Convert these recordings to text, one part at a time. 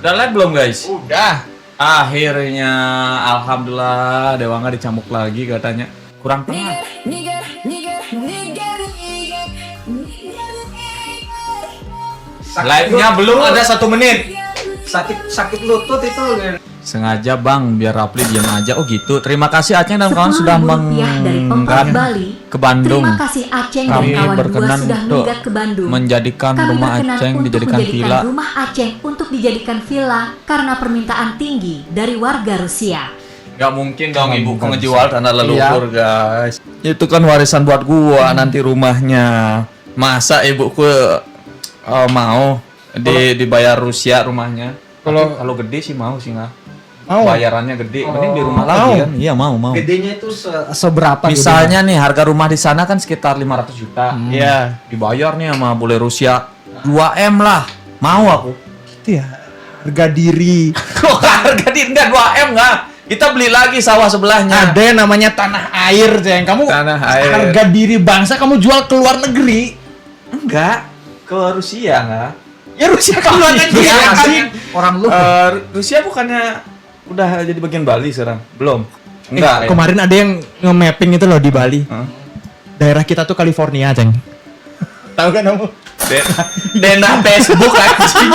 Udah live belum guys? Udah. Akhirnya alhamdulillah Dewangga dicambuk lagi katanya. Kurang tengah. Live-nya belum ada 1 menit. Sakit lutut itu. Sengaja bang, biar Rapli diam aja. Oh gitu. Terima kasih Aceh dan kawan sudah mengangkat Bali ke Bandung. Terima kasih Aceh dan Kami kawan berkenan sudah untuk minggat ke Bandung. menjadikan Kami rumah berkenan Aceh untuk dijadikan menjadikan villa. rumah Aceh untuk dijadikan villa karena permintaan tinggi dari warga Rusia. Gak mungkin dong ibu ngejual tanah leluhur guys. Itu kan warisan buat gua nanti rumahnya. Masa ibuku mau dibayar Rusia rumahnya? Kalau gede sih mau sih nggak. Bayarannya gede, mending di rumah lagi kan? Iya mau. Gedenya itu seberapa? Misalnya nih harga rumah di sana kan sekitar 500 juta. Iya. Dibayar nih sama bule Rusia 2M lah. Mau aku. Itu ya. Harga diri. Kok harga diri enggak 2M nggak? Kita beli lagi sawah sebelahnya. Ada yang namanya tanah air, Ceng. Kamu Tanah air. harga diri bangsa kamu jual ke luar negeri. Enggak, ke Rusia nggak? Ya Rusia ke luar negeri. Iya, anjing. Orang lu. Rusia bukannya udah jadi bagian Bali sekarang? Belum. Enggak. Kemarin ada yang nge-mapping itu loh di Bali. Hah? Daerah kita tuh California, Ceng. Tahu kan kamu? Dena Facebook anjing.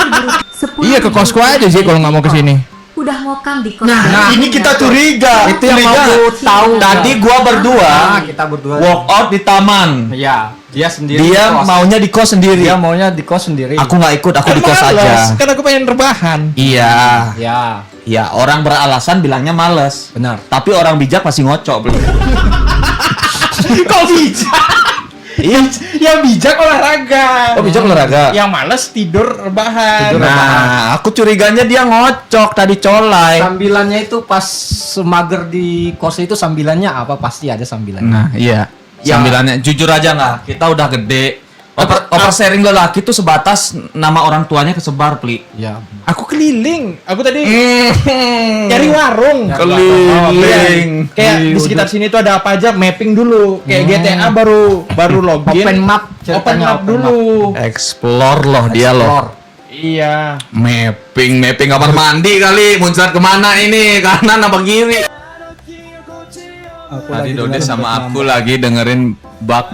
Iya, ke Costco aja sih kalau nggak mau ke sini. Udah ngokang di kos. Ini kita curiga. Itu yang mau aku tahu. Tadi gua berdua Kita berdua. walk out di taman. Iya, dia sendiri. Dia di kos. maunya di kos sendiri. Dia maunya di kos sendiri. Aku nggak ikut, aku di kos aja. Kan aku pengen rebahan. Iya. Ya, Ya, orang beralasan bilangnya males. benar. Tapi orang bijak pasti ngocok. Kok bijak? Iya. Yang bijak olahraga. Oh, bijak olahraga. Yang males tidur rebahan. Nah, aku curiganya dia ngocok tadi colai. Sambilannya itu pas semager di kos itu sambilannya apa? Pasti ada sambilannya. Nah, iya. Ya. Sambilannya jujur aja nggak, kita udah gede. Oversharing lelaki tuh sebatas nama orang tuanya kesebar, Pli. Ya. Aku keliling. Aku tadi cari warung. Keliling. Kayak di sekitar sini tuh ada apa aja, mapping dulu. Kayak GTA baru login. Open map. Open ceritanya map dulu. Explore loh dia loh. Iya. Mapping kamar mandi kali. Muncrat kemana ini? Kanan apa kiri? Tadi Dode sama aku lagi dengerin bak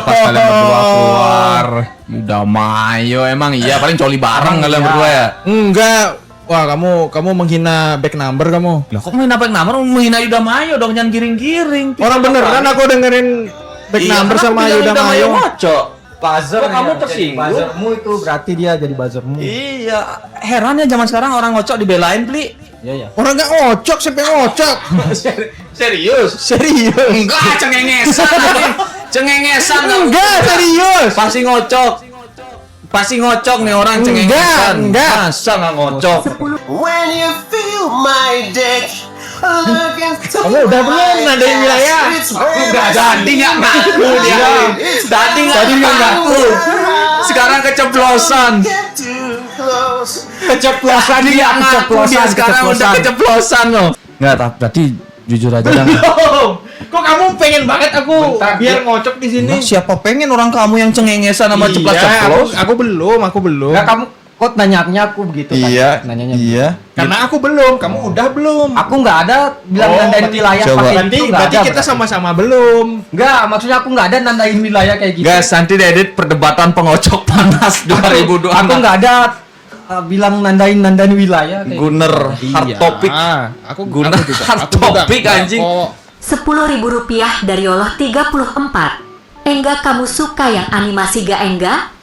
pas kalian berdua keluar. Udah mayo emang iya paling coli bareng kalian berdua ya. Enggak. Wah, kamu menghina back number kamu. Lah kok main apa namanya menghina Yuda Mayo dong jangan giring-giring. Orang beneran aku dengerin back number sama Yuda Mayo. Ngocok. Buzzer. Kok kamu ya, tersinggung? jadi buzzermu itu berarti dia jadi buzzermu. Iya, herannya zaman sekarang orang ngocok dibelain, Pli. Iya, ya. Orang nggak ngocok, siapa yang ngocok? Serius? Serius? Enggak, cengengesan. Cengengesan Enggak, serius. Pasti ngocok nih orang cengengesan. Enggak. Masa nggak ngocok? When you feel my dick, look at Kamu udah belum nadain wilayah? Udah tadi nggak ngaku dia. Tadi nggak ngaku. Sekarang keceplosan. Keceplosan Tadi nggak ngaku dia sekarang udah keceplosan loh. Nggak, berarti jujur aja dah. Kok kamu pengen banget aku biar ngocok di sini? Nah, siapa pengen orang kamu yang cengengesan sama ceplos-ceplos? aku belum. Enggak, kamu kok nanya aku begitu kan? Iya, Nanyanya. iya. Karena aku belum, kamu udah belum. Aku nggak ada bilang Oh, nandain berarti- wilayah coba. pakai Berarti itu nggak ada. kita berarti. sama-sama belum. Enggak, maksudnya aku nggak ada nandain wilayah kayak gitu. Guys, nanti diedit perdebatan pengocok panas 2002. Aku nggak ada bilang nandain wilayah kayak Gunner hard Iya. topic. Aku Guna juga. hard Aku juga. topic, anjing. Kok. Rp10.000 dari Allah 34. Enggak kamu suka yang animasi gak enggak?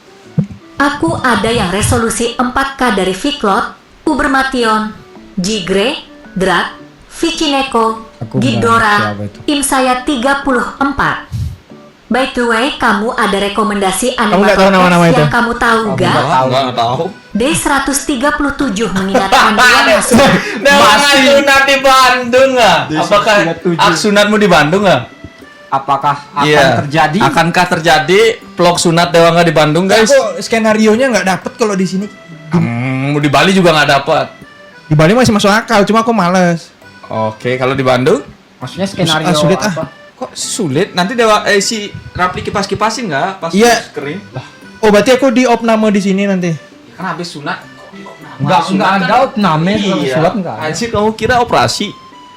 Aku ada yang resolusi 4K dari Viclot, Ubermation, Jigre, Drak, Vicineko, Aku nggak Gidora, siapa itu. Imsaya 34. By the way, kamu ada rekomendasi nggak tahu animator nama-nama yang itu? kamu tahu gak? Enggak tahu. D137 mengingatkan dia masuk. Aksunat di Bandung nggak? Apakah 37. aksunatmu di Bandung nggak? apakah akan Iya. terjadi? Akankah terjadi vlog sunat Dewangga di Bandung, guys? Aku skenario-nya nggak dapet kalau di sini. Di Bali juga nggak dapat. Di Bali masih masuk akal, cuma aku males. Oke, kalau di Bandung Maksudnya skenario sulit apa? kok sulit. Nanti si Rapli kipas-kipasin nggak pas Iya. screen? Oh, berarti aku di opname di sini nanti. Kan habis sunat kok di opname? Enggak ada namanya Iya. surat enggak ada. Anjir, kamu kira operasi?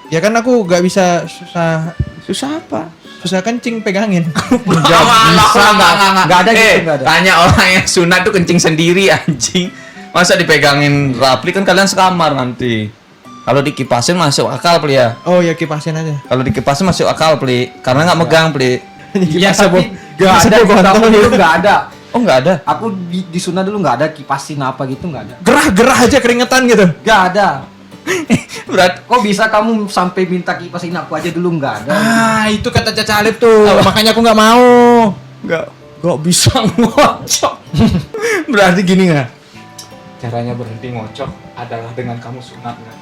Ya kan aku nggak bisa susah Apa? susah kencing pegangin. Nggak ada gitu, nggak ada. Tanya orang yang sunat tuh kencing sendiri anjing. Masa dipegangin rapli, kan kalian sekamar nanti. Kalau dikipasin masuk akal pli ya. Oh ya kipasin aja. Kalau dikipasin masuk akal pli, karena nggak megang pli. Iya, tapi Nggak nggak ada sebut di tahun itu nggak ada. Oh nggak ada. Aku di sunat dulu nggak ada kipasin apa gitu nggak ada. Gerah-gerah aja keringetan gitu. Nggak ada. Berat. Kok bisa kamu sampai minta kipasin aku aja dulu nggak ada? Ah, itu kata Caca Alif tuh. Makanya aku nggak mau. Nggak bisa ngocok. Berarti gini nggak? Caranya berhenti ngocok adalah dengan kamu sunat nggak?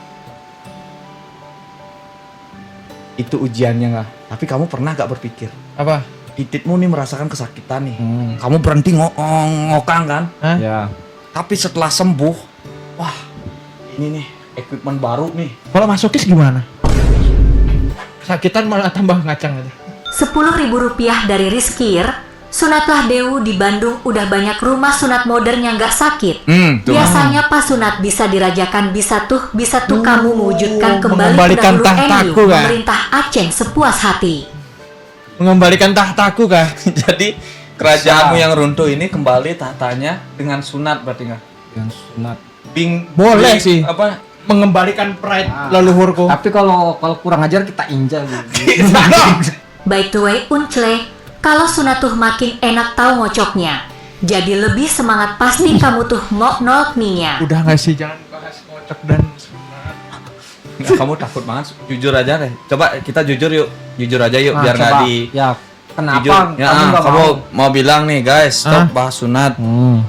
Itu ujiannya nggak? Tapi kamu pernah nggak berpikir? Apa? Titikmu nih merasakan kesakitan nih. Kamu berhenti ngokang kan? Hah? Ya. Tapi setelah sembuh, wah ini nih equipment baru nih. Kalau masukis gimana? Sakitan malah tambah ngacang aja. Rp10.000 dari Rizkir. Sunatlah Dewu di Bandung udah banyak rumah sunat modern yang gak sakit. Tuh. Biasanya pas sunat bisa dirajakan, bisa tuh kamu mewujudkan kembali mengembalikan pendahulu tahtaku, Eniu, Kak. pemerintah Aceh sepuas hati. Mengembalikan tahtaku kah? Jadi kerajaanmu yang runtuh ini kembali tahtanya dengan sunat berarti nggak? Yang sunat. Boleh sih. Apa? Mengembalikan pride leluhurku. Tapi kalau kurang ajar kita injak gitu. By the way, Uncle, kalau sunat tuh makin enak tahu ngocoknya. Jadi lebih semangat pasti kamu tuh nolak nih. Udah nggak sih, jangan bahas ngocok dan sunat. Nggak, kamu takut banget. Jujur aja deh. Coba kita jujur yuk. Jujur aja yuk, biar nggak coba. di. Ya, kenapa Jujur. Ya, kamu nggak kamu mau? mau bilang nih guys, stop Hah? bahas sunat.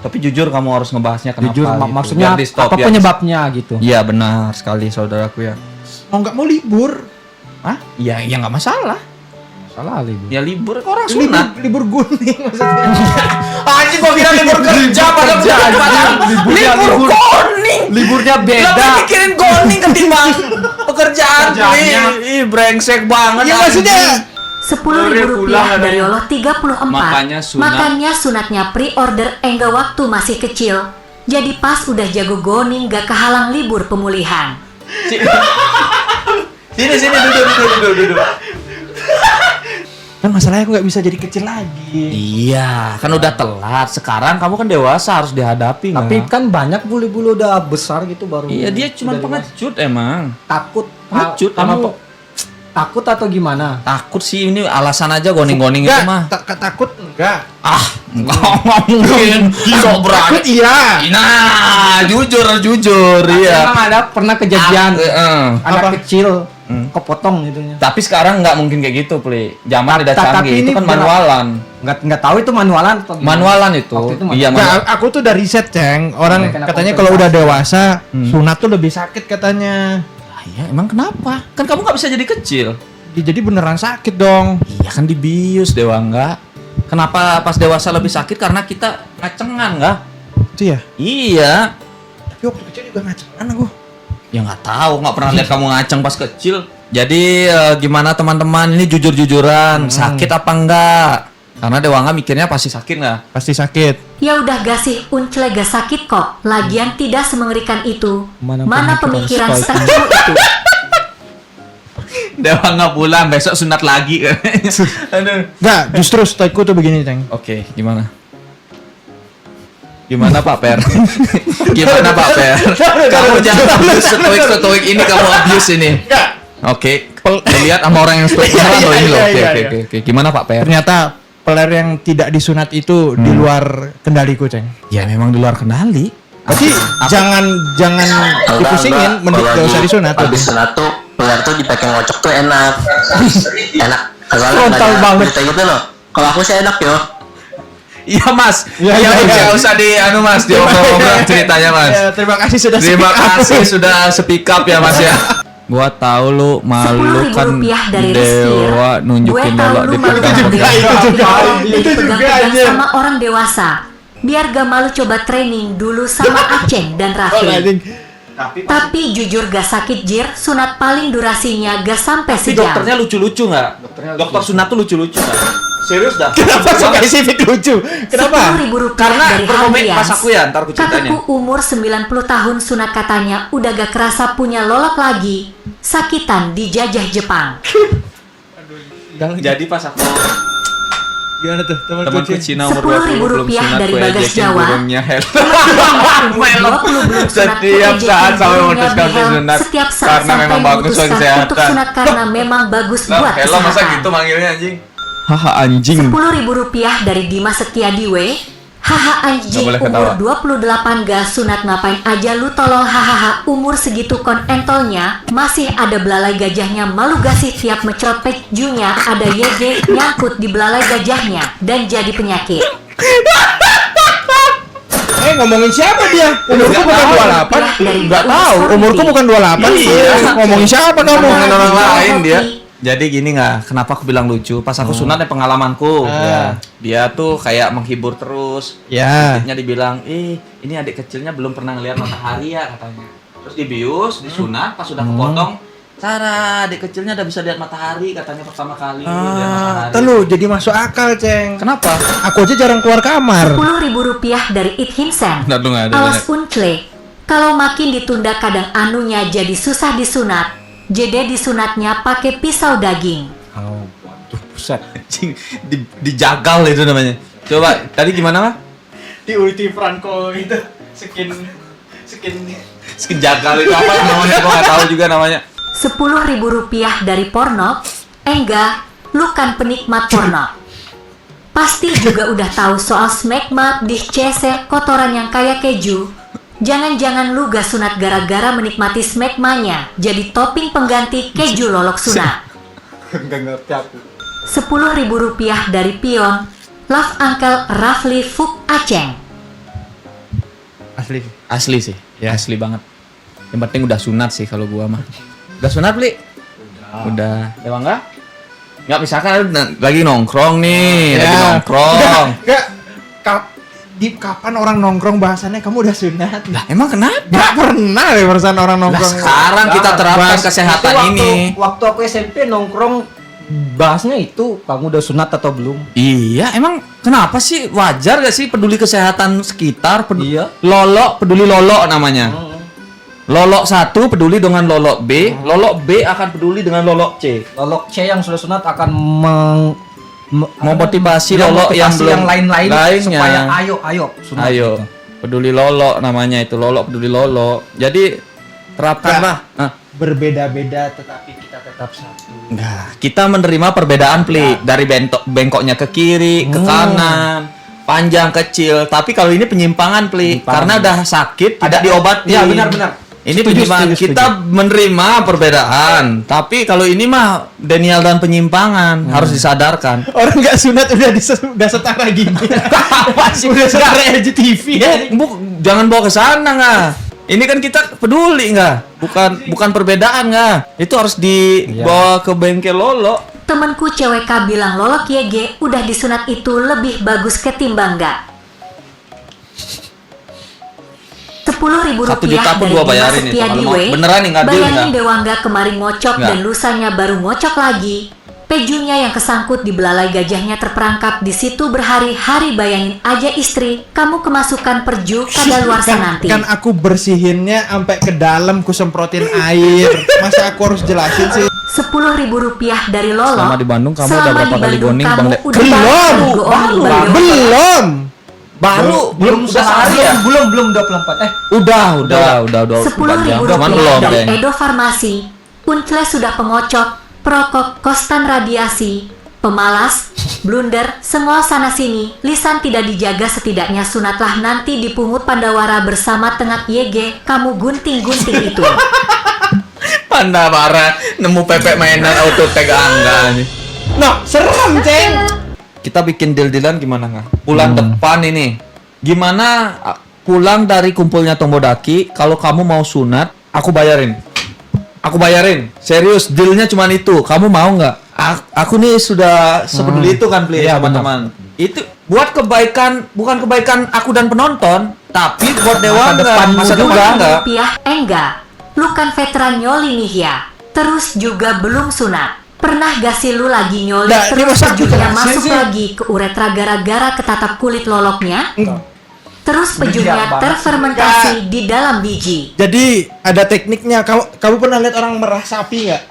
Tapi jujur kamu harus ngebahasnya kenapa. Jujur, gitu. maksudnya Biar di stop, apa biar di- penyebabnya gitu? Iya benar sekali saudaraku ya. Mau nggak mau libur? Hah? Iya, ya nggak masalah. Salah libur. Ya libur ke orang sunat. Libur guning maksudnya. Anjing gua kira libur kerja padahal libur koning. Liburnya Lebih mikirin koning ketimbang pekerjaan. Ih, brengsek banget. Iya maksudnya. Rp10.000 dari Allah 34. Makanya sunat. Sunatnya pre-order enggak waktu masih kecil. Jadi pas udah jago goning gak kehalang libur pemulihan. Sini duduk. Kan masalahnya aku nggak bisa jadi kecil lagi. Iya, kan udah telat. Sekarang kamu kan dewasa harus dihadapi. Tapi nggak? kan banyak bulu-bulu udah besar gitu baru. Iya, dia cuma udah pengecut emang. takut. Pengecut, Kamu emang takut atau gimana? takut sih, ini alasan aja goning-goning itu Enggak, mah. takut enggak. Nggak mungkin. Sok berani. Takut iya. Nah, jujur, iya. Emang ada pernah kejadian anak Apa? kecil kepotong gitunya. Tapi sekarang nggak mungkin kayak gitu, Pli. Zaman udah Tapi canggih, ini itu kan berat. manualan. Nggak tahu itu manualan atau gimana? Manualan itu. Waktu itu Iya, Enggak, manual. aku tuh udah riset, Ceng. Orang Kena katanya kalau udah dewasa, Hmm. sunat tuh lebih sakit katanya. Iya, emang kenapa? Kan kamu nggak bisa jadi kecil. Jadi beneran sakit dong. Iya kan dibius Dewa enggak. Kenapa pas dewasa lebih sakit? Karena kita ngacengan enggak? Itu ya. Iya. Tapi waktu kecil juga ngacengan aku. Ya nggak tahu, nggak pernah lihat kamu ngaceng pas kecil. Jadi gimana teman-teman, ini jujur-jujuran, sakit apa enggak? Karena Dewa enggak mikirnya pasti sakit nggak? Pasti sakit. Ya udah gak sih, Uncle gak sakit kok. Lagian tidak semengerikan itu. Mana pemikiran stoik. sekecil itu. Dewa nggak pulang, besok sunat lagi. Aduh. Enggak, justru stoikku tuh begini, Ceng. Oke, gimana? Gimana Pak Per? Gimana Pak Per? Kamu jangan abuse stoik ini, kamu abuse ini. Oke, lihat sama orang yang stoik beneran loh ini loh. Oke. Gimana Pak Per? Ternyata peler yang tidak disunat itu di luar kendaliku, Ceng. Ya memang di luar kendali. Berarti jangan dipusingin, mending gak usah disunat. Habis sunat tuh peler tuh dipakai ngocok tuh enak. Enak. Kalau Frontal banget. Cerita gitu loh. Kalau aku sih enak yo. Iya Mas. Iya, Iya iya. nggak usah di anu Mas, diobrol-obrol ceritanya Mas. Ya, terima kasih sudah Terima speak up. kasih sudah speak up ya Mas ya. Gua tahu lu malu kan Rp10.000 dari Rizkir. Dewa nunjukin Gue tahu lolok lu di malu pegang. banget itu juga. Itu juga, dipegang-pegang anjir. sama orang dewasa. Biar gak malu coba training dulu sama Aceng dan Raffi. Tapi jujur gak sakit Jir, sunat paling durasinya gak sampai Tapi sejam. dokternya lucu-lucu nggak? Dokter sunat tuh lucu-lucu nggak? Serius dah. Kenapa spesifik lucu? Kenapa? Rp10.000 Karena dari berkomit Hadrians. pas aku ya, ntar aku ceritain ya. Kakakku umur 90 tahun sunat katanya udah gak kerasa punya lolok lagi. Sakitan dijajah Jepang. Jadi pas aku Gimana tuh temanku Cina umur Rp10.000 20 belum sunat, dari gue Bagas ajakin Jawa. burungnya helm. Umur 20 belum sunat, Setiap gue saat ajakin sampai burungnya memutuskan di helm. sunat, Setiap saat karena sampai memang bagus buat memutuskan kesehatan. untuk sunat karena memang bagus Lah, buat helm masa kesehatan. gitu manggilnya anjing. Haha anjing. Rp10.000 dari Dimas Setiadiwe. Haha anjing, Nggak boleh umur 28 gak sunat ngapain aja lu tolol, hahaha umur segitu kon entolnya masih ada belalai gajahnya, malu gak sih tiap mencrot pejunya ada YG nyangkut di belalai gajahnya dan jadi penyakit. Ngomongin siapa dia? Umurku bukan 28. Nggak Tahu, umurku bukan 28. Iya. Ngomongin siapa kamu? Ngomongin orang Hoki. lain dia. Jadi gini nggak, kenapa aku bilang lucu? Pas aku sunat ya pengalamanku, ya. Dia tuh kayak menghibur terus. Ya. Adiknya dibilang, ini adik kecilnya belum pernah ngeliat matahari ya katanya. Terus dibius, disunat, pas sudah kepotong, Sarah, adik kecilnya udah bisa lihat matahari katanya pertama kali lihat matahari. Telu jadi masuk akal, Ceng. Kenapa? Aku aja jarang keluar kamar. Rp10.000 dari It Himsen. Nggak, lu nggak ada, Alas uncle. Kalau makin ditunda kadang anunya jadi susah disunat. Jede disunatnya pakai pisau daging. Oh, waduh, buset. Anjing, dijagal itu namanya. Coba, tadi gimana mah? Di Ulti Franco itu skin Jagal itu apa namanya? Gua nggak tahu juga namanya. Rp10.000 dari porno. Enggak, lu kan penikmat porno. Pasti juga udah tahu soal smegma di CC kotoran yang kayak keju. Jangan-jangan lu gak sunat gara-gara menikmati smegmanya jadi topping pengganti keju lolok sunat. Enggak ngerti aku. Rp10.000 dari Pion. Love Uncle Rafli Fuk Aceng. Asli sih, ya asli banget. Yang penting udah sunat sih kalau gua mah. Udah sunat, Li? Udah. Dewa enggak? Enggak, misalkan lu lagi nongkrong nih, lagi nongkrong. Enggak. Kapan orang nongkrong bahasannya kamu udah sunat? Lah, emang kenapa? Gak pernah deh barusan orang Lah, nongkrong. sekarang kita terapkan kesehatan ini. Waktu aku SMP nongkrong bahasnya itu kamu udah sunat atau belum? Iya, emang kenapa sih? Wajar gak sih peduli kesehatan sekitar? Iya. Lolok, peduli lolok namanya. Lolok satu peduli dengan lolok B, lolok B akan peduli dengan lolok C. Lolok C yang sudah sunat akan Memotivasi lolok yang belum yang lain-lain lainnya. supaya ayo sunat. Ayo, gitu. peduli lolok namanya itu, lolok peduli lolok. Jadi terapkanlah. Berbeda-beda tetapi kita tetap satu. Nah, kita menerima perbedaan Plik dari bengkoknya ke kiri, ke kanan, panjang, kecil. Tapi kalau ini penyimpangan Plik, karena udah sakit tidak diobati. Iya, benar-benar. Ini Setuju, penyimpangan. setuju, Kita menerima perbedaan. Tapi kalau ini mah denial dan penyimpangan harus disadarkan. Orang nggak sunat udah setara gini. Apa sih? Udah setara RCTV ya. Jangan bawa ke sana nggak. Ini kan kita peduli nggak? Bukan perbedaan nggak? Itu harus dibawa ke bengkel lolok. Temenku CWK bilang lolok YG udah disunat itu lebih bagus ketimbang nggak. Rp10.000 1 juta pun dari gua Dimas bayarin itu. Kalau mau Setiadiwe. beneran nih, nggak deal Bayangin nggak? Dewangga kemarin ngocok Nggak. dan lusanya baru ngocok lagi. Pejunya yang kesangkut di belalai gajahnya terperangkap di situ berhari-hari. Bayangin aja istri, kamu kemasukan perju kadaluarsa nanti. Kan aku bersihinnya sampai ke dalam, ku semprotin air. Masa aku harus jelasin sih? Rp10.000 dari Lolo. Selama di Bandung kamu Selama udah berapa di kali Bandung goning, kamu Bang Dek? udah Belum. berapa kali goning, Bang Dek? Belum. Belum udah sehari ya? Belum 24. Udah 10.000 Cuman belum rupiah dari kayaknya. Edo Farmasi. Uncle sudah pengocok, perokok, kostan radiasi, pemalas, blunder, semua sana sini. Lisan tidak dijaga, setidaknya sunatlah nanti dipungut Pandawara bersama tengah YG. Kamu gunting-gunting itu. Pandawara nemu pepek mainan auto tag angga nih. Nah, serem, Ceng. Kita bikin deal-dealan gimana nggak? Bulan depan ini. Gimana pulang dari kumpulnya Tombodaki, kalau kamu mau sunat, aku bayarin. Serius, dealnya cuma itu. Kamu mau nggak? Aku nih sudah sepeduli itu kan, Pli, Iya, teman-teman. Itu buat kebaikan, bukan kebaikan aku dan penonton, tapi buat dewa masa depan enggak. Rupiah enggak. Lu kan veteran nyoli nih ya. Terus juga belum sunat. Pernah gak sih lu lagi nyoli Nah, terus ini masa aku pejutnya jelasin masuk sih? lagi ke uretra gara-gara ketatap kulit loloknya? Terus pejutnya terfermentasi di dalam biji. Jadi ada tekniknya. Kamu pernah lihat orang merah sapi nggak?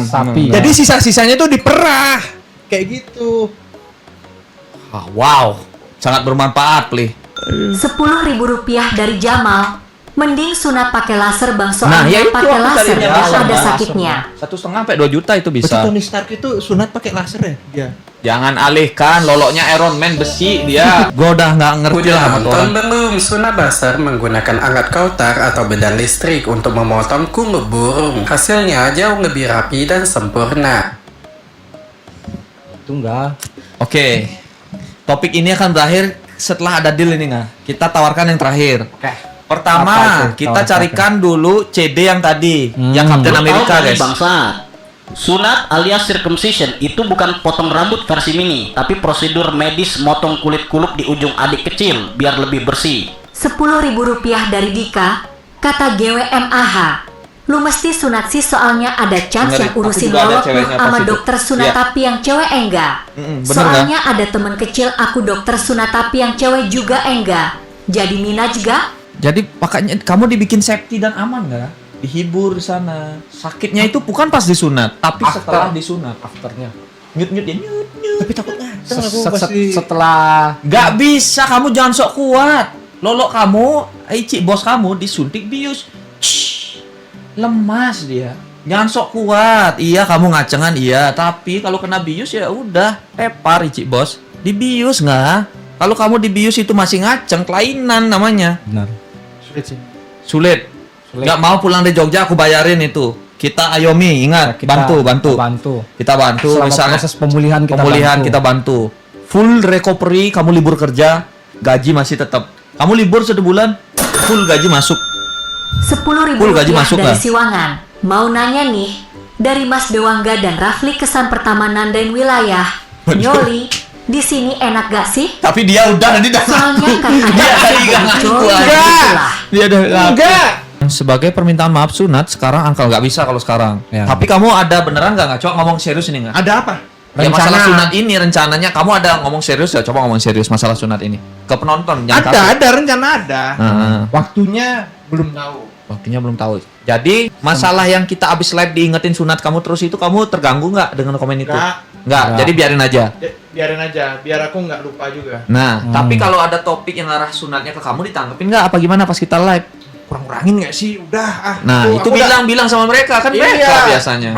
Sapi. Jadi sisa-sisanya tuh diperah kayak gitu. Wow, sangat bermanfaat, Li. Rp10.000 dari Jamal. Mending sunat pakai laser bang, Nah, ya soalnya itu pakai aku laser tadinya ada laser, sakitnya. 1,5 sampai 2 juta itu Berarti bisa. Tony Stark itu sunat pakai laser ya? Iya. Jangan alihkan, loloknya Iron Man besi dia. Gua udah nggak ngerti lah sama tuh Nonton orang. belum? Sunat laser menggunakan alat kautar atau bedan listrik untuk memotong kulit burung. Hasilnya jauh lebih rapi dan sempurna. Itu enggak. Oke. Topik ini akan berakhir setelah ada deal ini nggak? Kita tawarkan yang terakhir. Oke. Pertama, Apa itu? kita Tawarkan. carikan dulu CD yang tadi, yang Captain America, guys. Bangsa. Sunat alias circumcision itu bukan potong rambut versi mini, tapi prosedur medis motong kulit kulup di ujung adik kecil biar lebih bersih. Rp10.000 dari Dika. Kata GWMAH. Lu mesti sunat sih soalnya ada chance Bener, yang aku urusin juga ada lolok ceweknya sama pas itu. dokter sunat Iya. tapi yang cewek enggak. Bener Soalnya ada temen kecil aku dokter sunat tapi yang cewek juga enggak. Jadi Minaj gak? Jadi makanya kamu dibikin safety dan aman nggak? Dihibur di sana. Sakitnya itu bukan pas disunat, tapi setelah disunat. Afternya. Nyut-nyut ya nyut. Tapi takut ngaceng aku pasti. Setelah Nggak bisa, kamu jangan sok kuat. Lolok kamu, cik bos kamu disuntik bius. Shhh, lemas dia. Jangan sok kuat. Iya, kamu ngacengan iya, tapi kalau kena bius ya udah, tepar cik bos. Dibius nggak? Kalau kamu dibius itu masih ngaceng, kelainan namanya. benar. Sulit sih. Sulit. Nggak mau pulang dari Jogja aku bayarin itu. Kita ayomi, ingat, bantu. Kita bantu. Selama Misalnya proses pemulihan kita bantu. Full recovery, kamu libur kerja, gaji masih tetap. Kamu libur 1 bulan, full gaji masuk. Rp10.000 Full gaji masuk dari nggak? Siwangan. Mau nanya nih, dari Mas Dewangga dan Rafli kesan pertama nandain wilayah. Nyoli, di sini enak gak sih? Tapi dia udah nanti Soalnya kan ada Dia tadi nggak muncul ngaku dan aja. itulah. Dia udah Enggak. Sebagai permintaan maaf sunat sekarang angkel nggak bisa kalau sekarang. Ya. Tapi kamu ada beneran nggak coba ngomong serius ini nggak? Ada apa? Ya masalah Rencana. sunat ini rencananya kamu ada ngomong serius ya? Coba ngomong serius masalah sunat ini ke penonton. Jangan kaku. Ada rencana ada. Heeh. Waktunya belum tahu. Waktunya belum tahu. Jadi masalah yang kita abis live diingetin sunat kamu terus itu kamu terganggu nggak dengan komen itu? Nggak. Nggak. Jadi biarin aja. Biarin aja, biar aku nggak lupa juga. Nah, tapi kalau ada topik yang arah sunatnya ke kamu ditanggepin nggak? Apa gimana pas kita live? Kurang-kurangin nggak sih? Udah ah. Nah, Aku itu udah- bilang sama mereka kan Iya. mereka biasanya.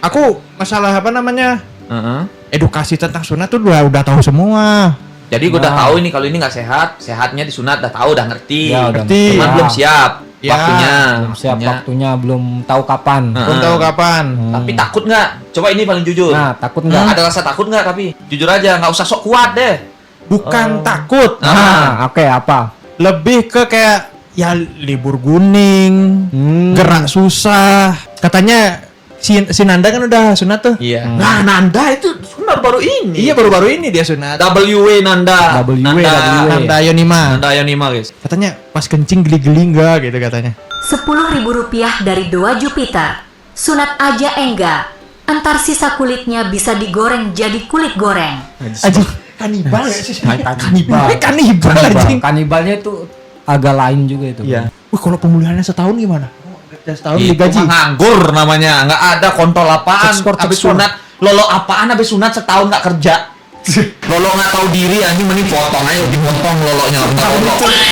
Aku masalah apa namanya? Heeh. Edukasi tentang sunat tuh udah tahu semua. Jadi gue udah Nah. tahu ini kalau ini nggak sehat, sehatnya disunat udah tahu, udah ngerti. Ya, udah ngerti. Cuman Ya. belum siap Ya, waktunya. Belum siap Waktunya. waktunya, belum tahu kapan. Nah. Belum tahu kapan. Tapi takut nggak? Coba ini paling jujur. Nah, takut nggak? Ada rasa takut nggak? Tapi jujur aja, nggak usah sok kuat deh. Bukan takut. Nah, oke, apa? Lebih ke kayak ya libur kuning, gerak susah. Katanya si Nanda kan udah sunat tuh. Iya. Nah, Nanda itu baru ini. Iya baru-baru ini dia sunat. WW Nanda. WW. Nanda Yonima. Nanda Yonima, guys. Katanya pas kencing geli-geli enggak gitu katanya. Rp10.000 dari Doa Jupiter. Sunat aja enggak. Antar sisa kulitnya bisa digoreng jadi kulit goreng. Anjing kanibal ya sih? Kanibal. Kanibal anjing. Kanibalnya itu agak lain juga itu. Iya. Wih kalau pemulihannya setahun gimana? Setahun Itu digaji. mah nganggur namanya, nggak ada kontol apaan. Cek skor, cek Habis skor. sunat, lolo apaan habis sunat setahun nggak kerja. Lolo nggak tahu diri anjing, mending potong aja, dipotong lolonya. Nggak lolo.